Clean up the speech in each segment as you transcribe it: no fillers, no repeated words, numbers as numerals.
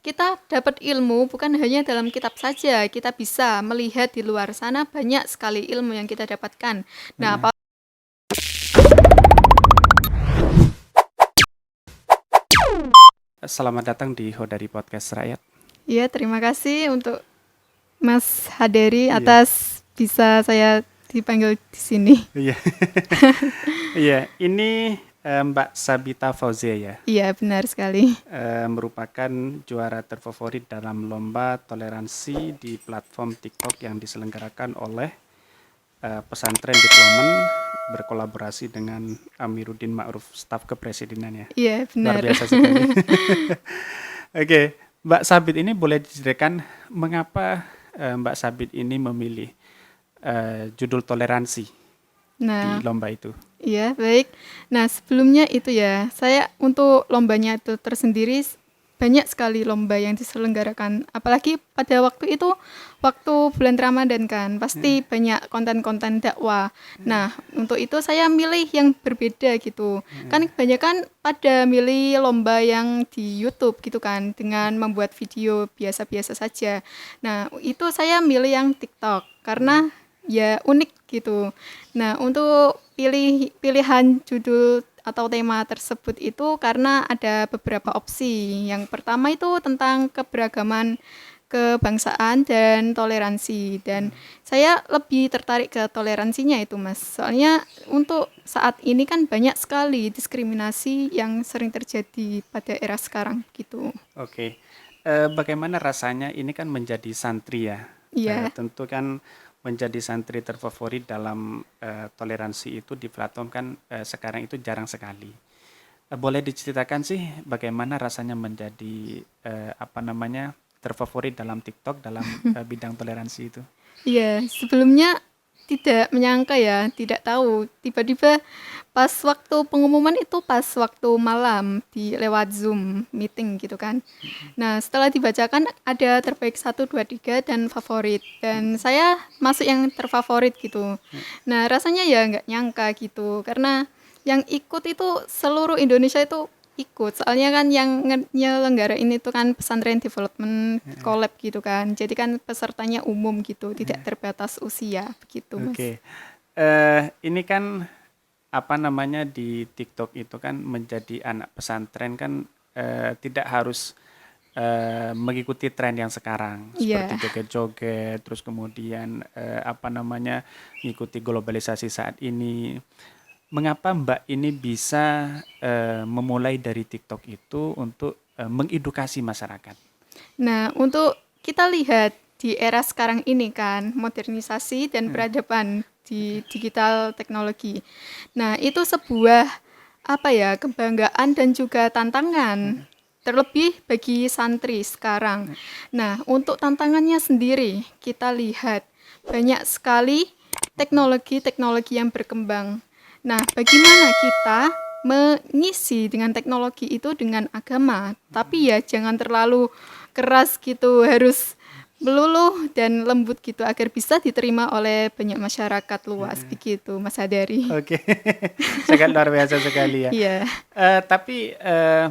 kita dapat ilmu bukan hanya dalam kitab saja, kita bisa melihat di luar sana banyak sekali ilmu yang kita dapatkan. Nah, Heeh. Selamat datang di Hodari Podcast Rakyat. ya terima kasih untuk Mas Haderi Iya, atas bisa saya dipanggil di sini. iya, iya. Ini Mbak Sabita Fauzia ya, Iya, benar sekali. merupakan juara terfavorit dalam lomba toleransi di platform TikTok yang diselenggarakan oleh Pesantren Diplomen berkolaborasi dengan Amiruddin Ma'ruf, staf kepresidenan ya. Iya, Luar benar. biasa sekali. Oke, Mbak Sabit ini boleh diceritakan mengapa Mbak Sabit ini memilih judul toleransi di Nah, lomba itu. iya, baik. Nah, sebelumnya itu ya, saya untuk lombanya itu tersendiri banyak sekali lomba yang diselenggarakan. Apalagi pada waktu itu, waktu bulan Ramadan kan, pasti banyak konten-konten dakwah. Nah, untuk itu saya milih yang berbeda gitu. Kan kebanyakan pada milih lomba yang di YouTube gitu kan, dengan membuat video biasa-biasa saja. Nah, itu saya milih yang TikTok karena ya unik gitu. Nah, untuk pilihan judul atau tema tersebut itu karena ada beberapa opsi. Yang pertama itu tentang keberagaman kebangsaan dan toleransi. Dan saya lebih tertarik ke toleransinya itu, Mas. Soalnya untuk saat ini kan banyak sekali diskriminasi yang sering terjadi pada era sekarang gitu. Oke, bagaimana rasanya ini kan menjadi santri ya? Iya. Tentu kan menjadi santri terfavorit dalam toleransi itu di platform kan sekarang itu jarang sekali. Boleh diceritakan sih bagaimana rasanya menjadi apa namanya terfavorit dalam TikTok dalam bidang toleransi itu? Iya, sebelumnya tidak menyangka ya, tidak tahu. Tiba-tiba pas waktu pengumuman itu pas waktu malam di lewat Zoom meeting gitu kan. Nah, setelah dibacakan ada terbaik satu 2 3 dan favorit. Dan saya masuk yang terfavorit gitu. Nah, rasanya ya nggak nyangka gitu. Karena yang ikut itu seluruh Indonesia itu ikut. Soalnya kan yang nyelenggarain itu kan pesantren development collab gitu kan. Jadi kan pesertanya umum gitu, tidak terbatas usia begitu, Mas. Oke, ini kan apa namanya di TikTok itu kan menjadi anak pesantren kan tidak harus mengikuti tren yang sekarang seperti Iya. joget-joget, terus kemudian apa namanya mengikuti globalisasi saat ini. Mengapa Mbak ini bisa memulai dari TikTok itu untuk mengedukasi masyarakat? Nah, untuk kita lihat di era sekarang ini kan, modernisasi dan peradaban di digital teknologi. Nah, itu sebuah apa ya, kebanggaan dan juga tantangan. Terlebih bagi santri sekarang. Nah, untuk tantangannya sendiri, kita lihat banyak sekali teknologi-teknologi yang berkembang. Nah, bagaimana kita mengisi dengan teknologi itu dengan agama, tapi ya jangan terlalu keras gitu, harus meluluh dan lembut gitu agar bisa diterima oleh banyak masyarakat luas begitu, Mas Hadari. Oke, sangat luar biasa sekali ya. Iya. Tapi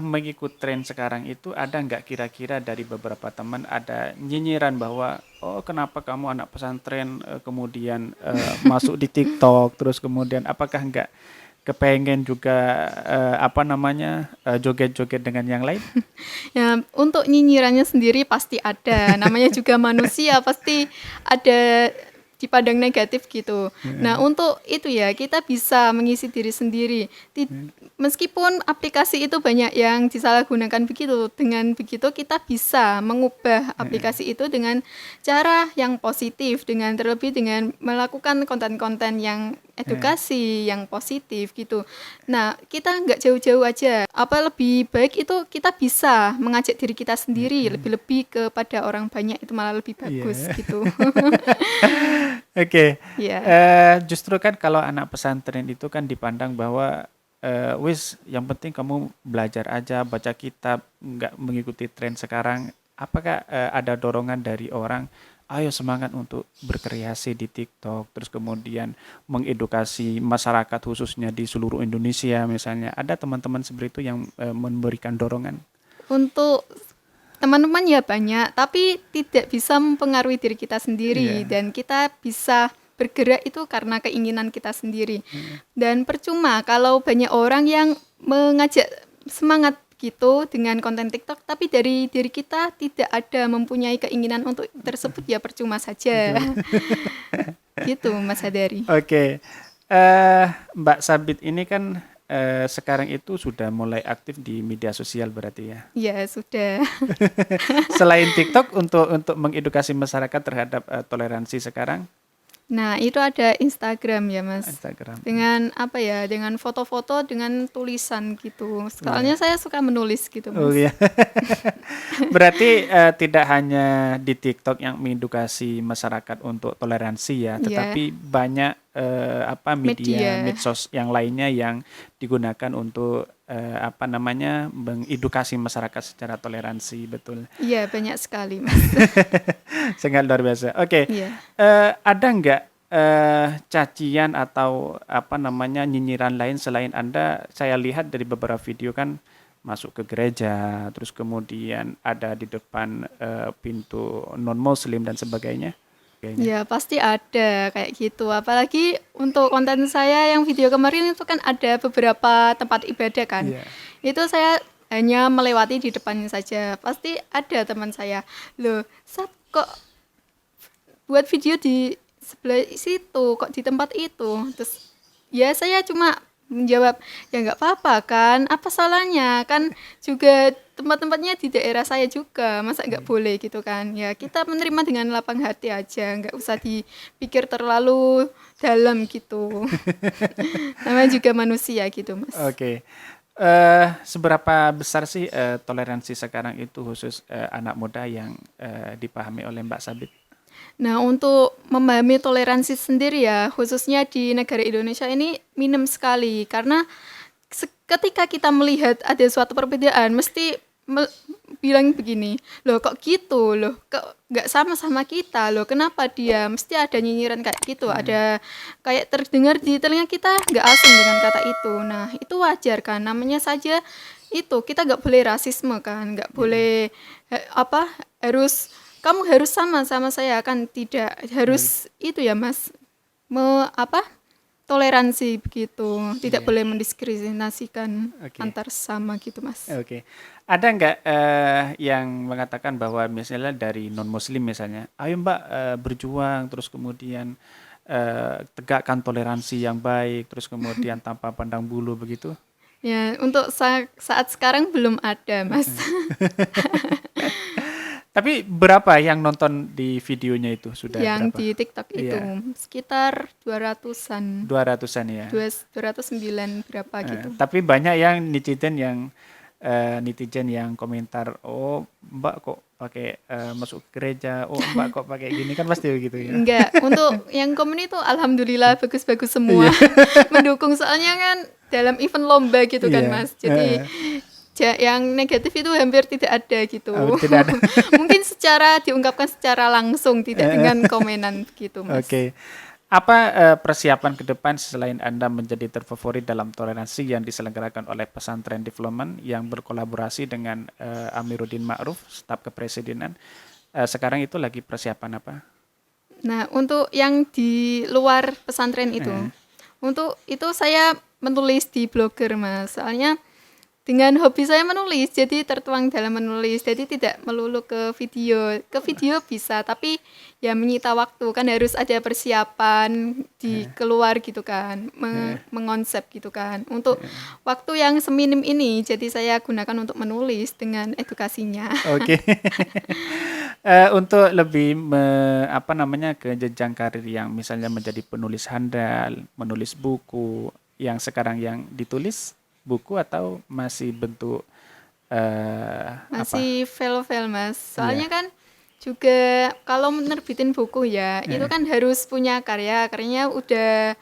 mengikut tren sekarang itu ada nggak kira-kira dari beberapa teman ada nyinyiran bahwa oh kenapa kamu anak pesantren kemudian masuk di TikTok terus kemudian apakah nggak kepengen juga apa namanya joget-joget dengan yang lain? Ya, untuk nyinyirannya sendiri pasti ada. Namanya juga manusia, pasti ada dipandang negatif gitu. Nah, untuk itu ya, kita bisa mengisi diri sendiri. Meskipun aplikasi itu banyak yang disalahgunakan begitu, dengan begitu kita bisa mengubah aplikasi itu dengan cara yang positif, dengan terlebih dengan melakukan konten-konten yang edukasi yang positif gitu. Nah, kita nggak jauh-jauh aja. Apa lebih baik itu kita bisa mengajak diri kita sendiri, lebih-lebih kepada orang banyak itu malah lebih bagus Iya. gitu. Oke, Ya, justru kan kalau anak pesantren itu kan dipandang bahwa wis yang penting kamu belajar aja, baca kitab, nggak mengikuti tren sekarang. Apakah ada dorongan dari orang, ayo semangat untuk berkreasi di TikTok, terus kemudian mengedukasi masyarakat khususnya di seluruh Indonesia misalnya. Ada teman-teman seperti itu yang memberikan dorongan? untuk teman-teman ya banyak, tapi tidak bisa mempengaruhi diri kita sendiri Iya. dan kita bisa bergerak itu karena keinginan kita sendiri. Dan percuma kalau banyak orang yang mengajak semangat gitu dengan konten TikTok, tapi dari diri kita tidak ada mempunyai keinginan untuk tersebut, ya percuma saja. Gitu Mas Hadari. Oke, Mbak Sabit ini kan sekarang itu sudah mulai aktif di media sosial berarti ya. Ya sudah. Selain TikTok untuk mengedukasi masyarakat terhadap toleransi sekarang, Nah, itu ada Instagram ya, Mas. Instagram. Dengan apa ya? Dengan foto-foto dengan tulisan gitu. Soalnya saya suka menulis gitu, Oh Mas. iya. Berarti tidak hanya di TikTok yang mengedukasi masyarakat untuk toleransi ya, Iya, tetapi banyak media media. medsos yang lainnya yang digunakan untuk apa namanya mengedukasi masyarakat secara toleransi, betul. Iya, banyak sekali, Mas. Sangat luar biasa. Oke, Iya. ada nggak cacian atau apa namanya nyinyiran lain selain Anda? Saya lihat dari beberapa video kan masuk ke gereja, terus kemudian ada di depan pintu non-Muslim dan sebagainya. Ya, pasti ada kayak gitu. Apalagi untuk konten saya yang video kemarin itu kan ada beberapa tempat ibadah kan. Iya. Itu saya hanya melewati di depannya saja. Pasti ada teman saya. Loh, Sat, kok buat video di sebelah situ, kok di tempat itu? Terus ya saya cuma menjawab, ya nggak apa-apa kan, apa salahnya, kan juga tempat-tempatnya di daerah saya juga, masa nggak boleh gitu kan. Ya kita menerima dengan lapang hati aja, nggak usah dipikir terlalu dalam gitu. Namanya juga manusia gitu, Mas. Oke. Seberapa besar sih toleransi sekarang itu khusus anak muda yang dipahami oleh Mbak Sabit? Nah, untuk memahami toleransi sendiri ya, khususnya di negara Indonesia ini minim sekali. Karena ketika kita melihat ada suatu perbedaan, mesti bilang begini, loh kok gitu, loh kok nggak sama-sama kita, loh kenapa dia, mesti ada nyinyiran kayak gitu, ada kayak terdengar di telinga kita nggak asing dengan kata itu. Nah, itu wajar kan, namanya saja itu, kita nggak boleh rasisme kan, nggak boleh harus kamu harus sama saya kan, tidak harus itu ya Mas, toleransi begitu, tidak Iya. boleh mendiskriminasikan Oke. antar sesama gitu Mas. Oke. Ada nggak yang mengatakan bahwa misalnya dari non-Muslim misalnya, ayo Mbak berjuang, terus kemudian tegakkan toleransi yang baik, terus kemudian tanpa pandang bulu begitu? Ya, untuk saat sekarang belum ada Mas. Tapi berapa yang nonton di videonya itu sudah Yang berapa? di TikTok itu Iya. sekitar 200-an, 200-an ya. 209 berapa gitu. Tapi banyak yang netizen yang komentar, oh Mbak kok pakai masuk gereja, oh Mbak kok pakai gini, kan pasti begitu ya. Enggak, untuk yang komen itu alhamdulillah bagus-bagus semua. Mendukung, soalnya kan dalam event lomba gitu kan Iya. Mas. Jadi yang negatif itu hampir tidak ada gitu. Tidak ada. Mungkin diungkapkan secara langsung, tidak dengan komenan gitu Mas. Oke. Apa persiapan ke depan selain Anda menjadi terfavorit dalam toleransi yang diselenggarakan oleh Pesantren Development yang berkolaborasi dengan Amiruddin Ma'ruf, staf kepresidenan? Sekarang itu lagi persiapan apa? Nah, untuk yang di luar pesantren itu, untuk itu saya menulis di blogger Mas. Soalnya dengan hobi saya menulis, jadi tertuang dalam menulis. Jadi tidak melulu ke video. Ke video bisa, tapi ya menyita waktu. Kan harus ada persiapan di keluar gitu kan, mengonsep gitu kan. Untuk waktu yang seminim ini, jadi saya gunakan untuk menulis dengan edukasinya. Oke. Untuk lebih ke jenjang karir yang misalnya menjadi penulis handal, menulis buku, yang sekarang yang ditulis buku atau masih bentuk Masih fail Mas. Soalnya kan juga kalau menerbitin buku ya, itu kan harus punya karyanya udah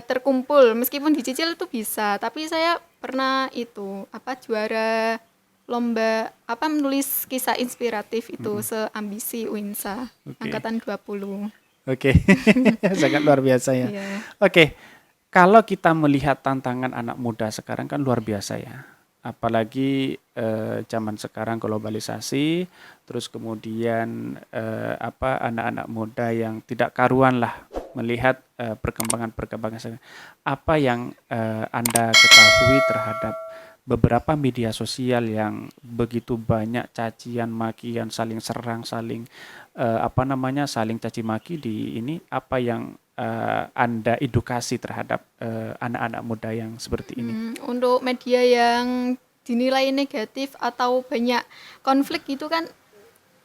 terkumpul. Meskipun dicicil itu bisa, tapi saya pernah itu juara lomba menulis kisah inspiratif itu seambisi UINSA angkatan 20. Oke. Sangat luar biasa ya. Iya. Oke. Kalau kita melihat tantangan anak muda sekarang kan luar biasa ya. apalagi zaman sekarang globalisasi, terus kemudian anak-anak muda yang tidak karuan lah melihat perkembangan-perkembangan. Apa yang Anda ketahui terhadap beberapa media sosial yang begitu banyak cacian, makian, saling serang, saling caci maki di ini, apa yang Anda edukasi terhadap anak-anak muda yang seperti ini? Untuk media yang dinilai negatif atau banyak konflik itu kan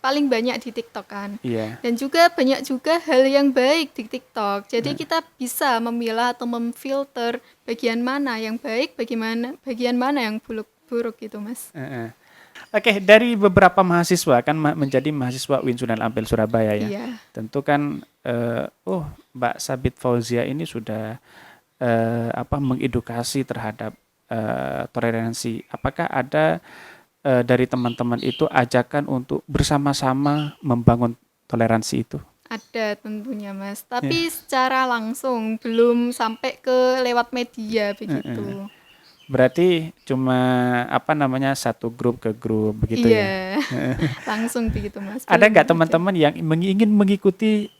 paling banyak di TikTok kan. Iya. Dan juga banyak juga hal yang baik di TikTok. Jadi kita bisa memilah atau memfilter bagian mana yang baik, bagian mana yang buruk gitu, Mas. Oke, dari beberapa mahasiswa kan menjadi mahasiswa UIN Sunan Ampel Surabaya ya. Iya. Tentu kan Mbak Sabit Fauzia ini sudah mengedukasi terhadap toleransi. Apakah ada dari teman-teman itu ajakan untuk bersama-sama membangun toleransi itu? Ada tentunya, Mas. Tapi secara langsung belum sampai ke lewat media begitu. Berarti cuma satu grup ke grup begitu ya? Iya. Langsung begitu, Mas. Ada Belum nggak ada. teman-teman yang ingin mengikuti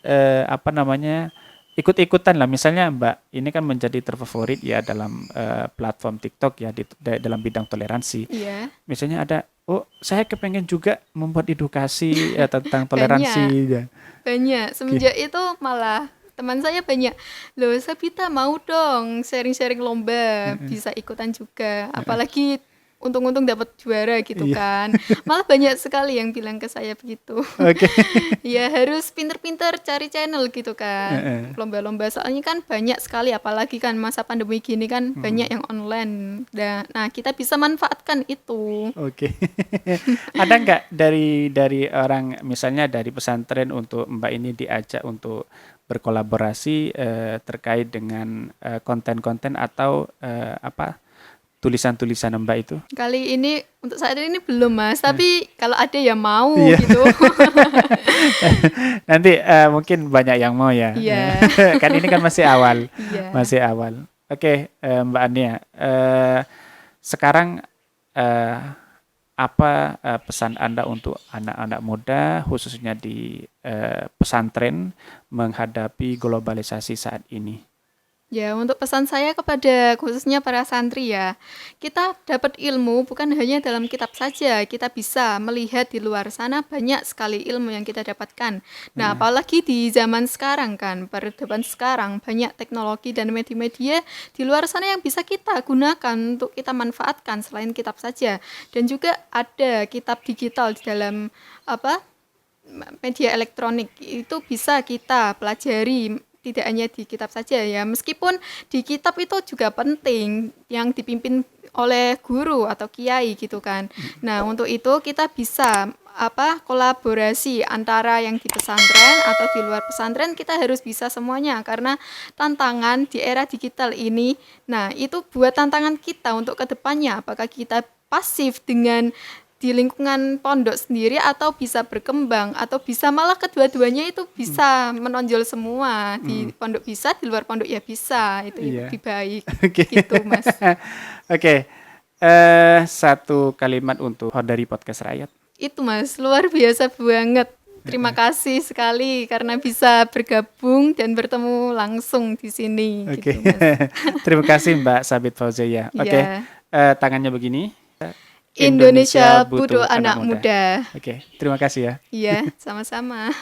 ikut-ikutan lah, misalnya Mbak ini kan menjadi terfavorit ya dalam platform TikTok ya dalam bidang toleransi. Iya. Misalnya ada, saya kepengen juga membuat edukasi tentang toleransi ya. Banyak. Semenjak itu malah teman saya banyak. Loh, Sabita mau dong sharing-sharing lomba, bisa ikutan juga. Apalagi untung-untung dapat juara gitu Iya. kan. Malah banyak sekali yang bilang ke saya begitu. Oke. Ya harus pinter-pinter cari channel gitu kan. Lomba-lomba soalnya kan banyak sekali, apalagi kan masa pandemi gini kan banyak yang online. Nah, kita bisa manfaatkan itu. Oke. Ada nggak dari orang, misalnya dari pesantren, untuk Mbak ini diajak untuk berkolaborasi terkait dengan konten-konten atau tulisan-tulisan Mbak itu? Kali ini untuk saat ini belum, Mas, tapi kalau ada ya mau Iya. gitu. Nanti mungkin banyak yang mau ya. Iya. Kan ini kan masih awal. Iya. Masih awal. Oke, Mbak Ania. Sekarang apa pesan Anda untuk anak-anak muda khususnya di pesantren menghadapi globalisasi saat ini? Ya, untuk pesan saya kepada khususnya para santri ya, kita dapat ilmu bukan hanya dalam kitab saja, kita bisa melihat di luar sana banyak sekali ilmu yang kita dapatkan. Nah, apalagi di zaman sekarang kan, peradaban sekarang, banyak teknologi dan media-media di luar sana yang bisa kita gunakan untuk kita manfaatkan selain kitab saja. Dan juga ada kitab digital di dalam media elektronik, itu bisa kita pelajari. Tidak hanya di kitab saja ya, meskipun di kitab itu juga penting yang dipimpin oleh guru atau kiai gitu kan. Nah, untuk itu kita bisa kolaborasi antara yang di pesantren atau di luar pesantren, kita harus bisa semuanya karena tantangan di era digital ini, nah itu buat tantangan kita untuk kedepannya, apakah kita pasif dengan di lingkungan pondok sendiri atau bisa berkembang atau bisa malah kedua-duanya itu bisa menonjol semua, di pondok bisa, di luar pondok ya bisa, itu lebih baik. Oke. Gitu, Mas. Oke. Satu kalimat untuk dari podcast rakyat. Itu, Mas, luar biasa banget. Terima kasih sekali karena bisa bergabung dan bertemu langsung di sini. Oke. Gitu, Mas. Terima kasih Mbak Sabit Fauzia. Oke. Iya. Tangannya begini. Indonesia butuh anak muda. Oke, terima kasih ya. Iya, sama-sama.